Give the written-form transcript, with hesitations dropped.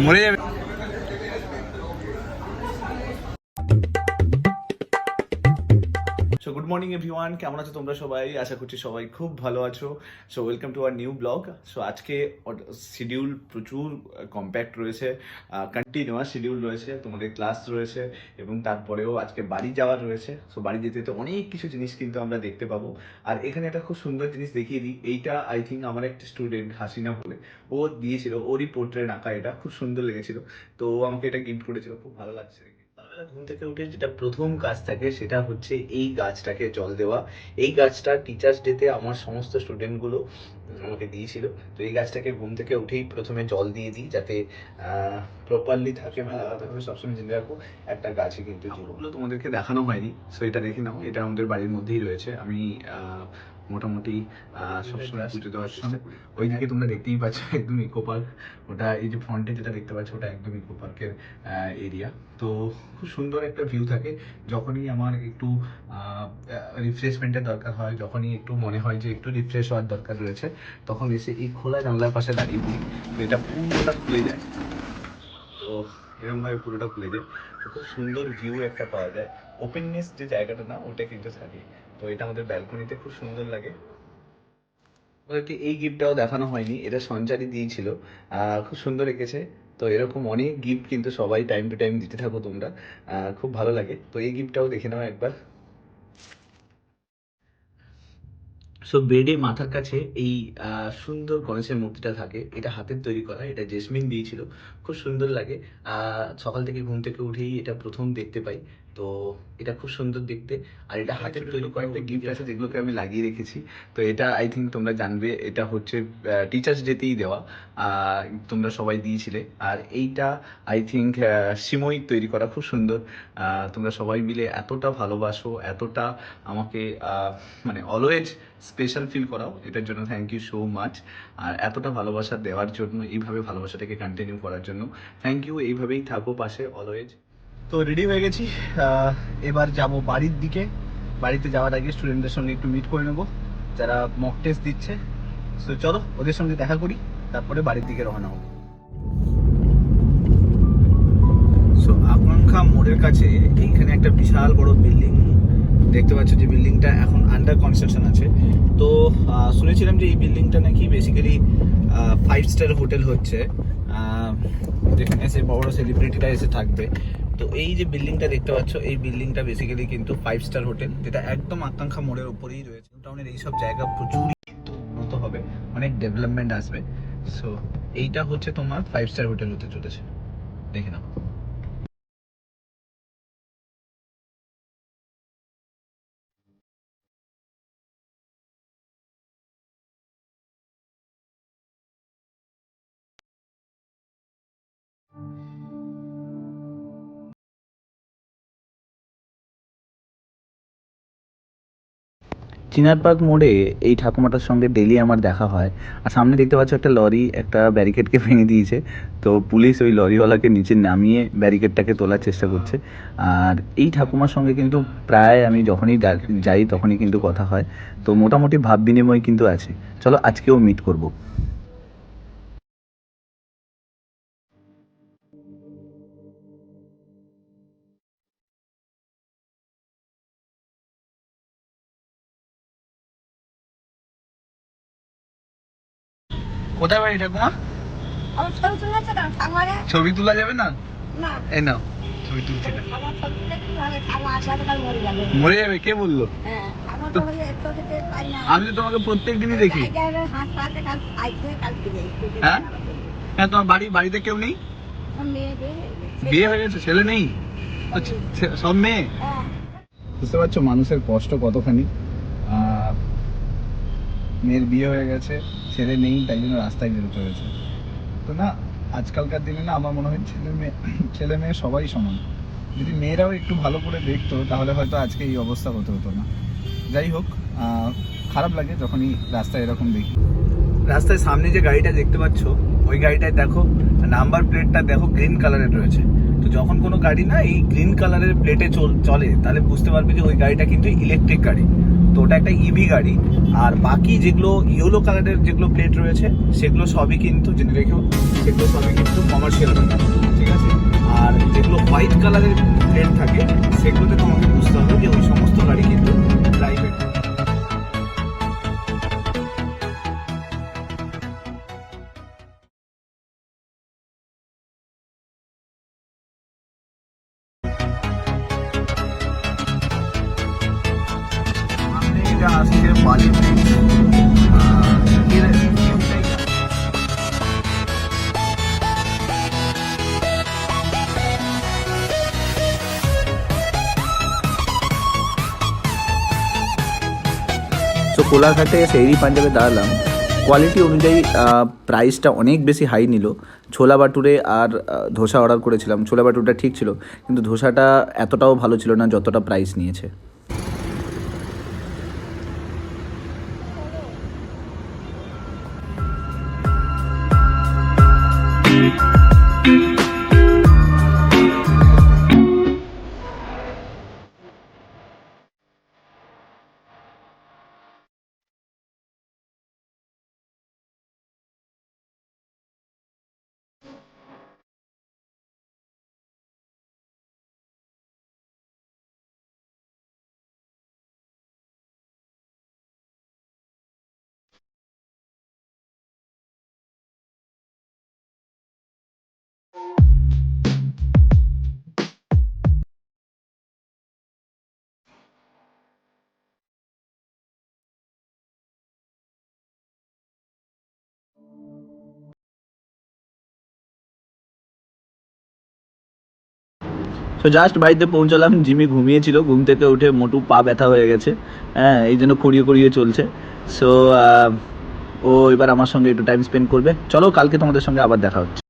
মরে যাবে। So good morning everyone, কেমন আছো তোমরা সবাই? আশা করছি সবাই খুব ভালো আছো। So welcome to our new blog. So আজকে শিডিউল প্রচুর কম্প্যাক্ট রয়েছে, কন্টিনিউয়াস শিডিউল রয়েছে, তোমাদের ক্লাস রয়েছে এবং তারপরেও আজকে বাড়ি যাওয়ার রয়েছে। সো বাড়ি যেতে যেতে অনেক কিছু জিনিস কিন্তু আমরা দেখতে পাবো। আর এখানে একটা খুব সুন্দর জিনিস দেখিয়ে দিই, এইটা আই থিঙ্ক আমার একটা স্টুডেন্ট হাসিনা বলে ও দিয়েছিল, ওরই পোর্ট্রেট আঁকা, এটা খুব সুন্দর লেগেছিল। তো ও আমাকে এটা গিফট করেছিল, খুব ভালো লাগছে। সকালবেলা ঘুম থেকে উঠে যেটা প্রথম কাজ থাকে সেটা হচ্ছে এই গাছটাকে জল দেওয়া। এই গাছটা টিচার্স ডেতে আমার সমস্ত স্টুডেন্টগুলো আমাকে দিয়েছিল। তো এই গাছটাকে ঘুম থেকে উঠেই প্রথমে জল দিয়ে দিই, যাতে প্রপারলি থাকে, ভালোভাবে সবসময় জেনে রাখবো একটা গাছে কিন্তু জীবনগুলো তোমাদেরকে দেখানো হয়নি। সো এটা দেখে নাও, এটা আমাদের বাড়ির মধ্যেই রয়েছে। আমি মোটামুটি সবসময় পুজো দেওয়ার সময় ওইদিকে তোমরা দেখতেই পাচ্ছ একদম ইকো পার্ক। ওটা এই যে ফ্রন্টে যেটা দেখতে পাচ্ছ ওটা একদম ইকো পার্কের এরিয়া। তো খুব সুন্দর একটা ভিউ থাকে। যখনই আমার একটু রিফ্রেশমেন্টের দরকার হয়, যখনই একটু মনে হয় যে একটু রিফ্রেশ হওয়ার দরকার রয়েছে, তখন এসে এই খোলা জানলার পাশে দাঁড়িয়ে পড়ি। তো এটা পুরোটা খুলে যায়, তো এরকমভাবে পুরোটা খুলে যায়, তো খুব সুন্দর ভিউ একটা পাওয়া যায়। ওপেননেস যে জায়গাটা না, ওটা কিন্তু থাকে। তো এটা আমাদের ব্যালকনিতে খুব সুন্দর লাগে। ওদেরকে এই গিফটটাও দেখানো হয়নি, এটা সঞ্চারই দিয়েছিল, খুব সুন্দর এঁকেছে। তো এরকম অনেক গিফট কিন্তু সবাই টাইম টু টাইম দিতে থাকো তোমরা, খুব ভালো লাগে। তো এই গিফটটাও দেখে নাও একবার। সো বেডে মাথার কাছে এই সুন্দর গণেশের মূর্তিটা থাকে, এটা হাতের তৈরি করা, এটা জেসমিন দিয়েছিল, খুব সুন্দর লাগে। সকাল থেকে ঘুম থেকে উঠেই এটা প্রথম দেখতে পাই, তো এটা খুব সুন্দর দেখতে। আর এটা হাতের তৈরি করা একটা গিফট আছে যেগুলোকে আমি লাগিয়ে রেখেছি। তো এটা আই থিঙ্ক তোমরা জানবে, এটা হচ্ছে টিচার্স ডেতেই দেওয়া, তোমরা সবাই দিয়েছিলে। আর এইটা আই থিঙ্ক সিমই তৈরি করা, খুব সুন্দর। তোমরা সবাই মিলে এতটা ভালোবাসো, এতটা আমাকে মানে অলওয়েজ স্পেশাল ফিল করাও, এটার জন্য থ্যাংক ইউ সো মাচ। আর এতটা ভালোবাসা দেওয়ার জন্য, এইভাবে ভালোবাসাটাকে কন্টিনিউ করার জন্য থ্যাংক ইউ। এইভাবেই থাকো পাশে অলওয়েজ। তো রেডি হয়ে গেছি, এবার যাব বাড়ির দিকে। বাড়িতে যাওয়ার আগে স্টুডেন্টদের সঙ্গে একটু মিট করে নেবো, যারা মক টেস্ট দিচ্ছে। তো চলো ওদের সঙ্গে দেখা করি, তারপরে বাড়ির দিকে রওনা হবো। সো আকাঙ্ক্ষা মোড়ের কাছে এইখানে একটা বিশাল বড় বিল্ডিং দেখতে পাচ্ছ, যে বিল্ডিংটা এখন আন্ডার কনস্ট্রাকশন আছে। তো শুনেছিলাম যে এই বিল্ডিংটা নাকি বেসিক্যালি 5 স্টার হোটেল হচ্ছে, যেখানে এসে বড় সেলিব্রিটিরা এসে থাকবে। তো এই যে বিল্ডিংটা দেখতে পাচ্ছ, এই বিল্ডিংটা বেসিক্যালি কিন্তু 5 স্টার হোটেল, যেটা একদম আকাঙ্ক্ষা মোড়ের উপরেই রয়েছে। টাউনের এইসব জায়গা প্রচুরই কিন্তু উন্নত হবে, অনেক ডেভেলপমেন্ট আসবে। সো এইটা হচ্ছে তোমার 5 স্টার হোটেল হতে চলেছে, দেখে নাও। চিনার পার্ক মোড়ে এই ঠাকুমাটার সঙ্গে ডেলি আমার দেখা হয়। আর সামনে দেখতে পাচ্ছ একটা লরি একটা ব্যারিকেডকে ভেঙে দিয়েছে, তো পুলিশ ওই লরিওয়ালাকে নিচে নামিয়ে ব্যারিকেডটাকে তোলার চেষ্টা করছে। আর এই ঠাকুমার সঙ্গে কিন্তু প্রায় আমি যখনই যাই তখনই কিন্তু কথা হয়, তো মোটামুটি ভাব বিনিময় কিন্তু আছে। চলো আজকেও মিট করবো। কোথায় বাড়ি ঠাকুমা? ছবি তোলা যাবে না? এই নাও, ছবি তুলছি না। মরে যাবে কে বললো? আমি তো তোমাকে প্রত্যেক দিনই দেখি। হ্যাঁ হ্যাঁ, তোমার বাড়িতে কেউ নেই? বিয়ে হয়ে গেছে, ছেলে নেই? সব মেয়ে? বুঝতে পারছো মানুষের কষ্ট কতখানি। মেয়ের বিয়ে হয়ে গেছে, ছেলে নেই, তাই জন্য রাস্তায় বেরোতে হয়েছে। তো না, আজকালকার দিনে না আমার মনে হয় ছেলে মেয়ে সবাই সমান। যদি মেয়েরাও একটু ভালো করে দেখতো তাহলে হয়তো আজকে এই অবস্থা হতে হতো না। যাই হোক, খারাপ লাগে যখনই রাস্তায় এরকম দেখি। রাস্তায় সামনে যে গাড়িটা দেখতে পাচ্ছ, ওই গাড়িটায় দেখো নাম্বার প্লেটটা দেখো গ্রিন কালারের রয়েছে। তো যখন কোনো গাড়ি না এই গ্রিন কালারের প্লেটে চলে, তাহলে বুঝতে পারবে যে ওই গাড়িটা কিন্তু ইলেকট্রিক গাড়ি। তো ওটা একটা ইভি গাড়ি। আর বাকি যেগুলো ইয়েলো কালারের যেগুলো প্লেট রয়েছে সেগুলো সবই কিন্তু জেনে রেখেও, সেগুলো সবই কিন্তু কমার্শিয়াল গাড়ি, ঠিক আছে। আর যেগুলো হোয়াইট কালারের প্লেট থাকে সেগুলোতে তোমাকে বুঝতে হবে যে ওই সমস্ত গাড়ি কিন্তু প্রাইভেট। এটা আসছে বালি ব্রিজ। এর ভিউটাই সো কোলাঘাটে শেরি পাঞ্জাবে দাঁড়ালাম। কোয়ালিটি অনুযায়ী প্রাইসটা অনেক বেশি হাই নিল। ছোলা বাটুরে আর ধোসা অর্ডার করেছিলাম, ছোলা বাটুরটা ঠিক ছিল কিন্তু ধোসাটা এতটাও ভালো ছিল না যতটা প্রাইস নিয়েছে। তো জাস্ট বাড়িতে পৌঁছালাম, জিমি ঘুমিয়েছিল, ঘুম থেকে উঠে মোটু পা ব্যথা হয়ে গেছে, হ্যাঁ এই জন্য খুঁড়িয়ে খুঁড়িয়ে চলছে। সো ও এবার আমার সঙ্গে একটু টাইম স্পেন্ড করবে। চলো কালকে তোমাদের সঙ্গে আবার দেখা হচ্ছে।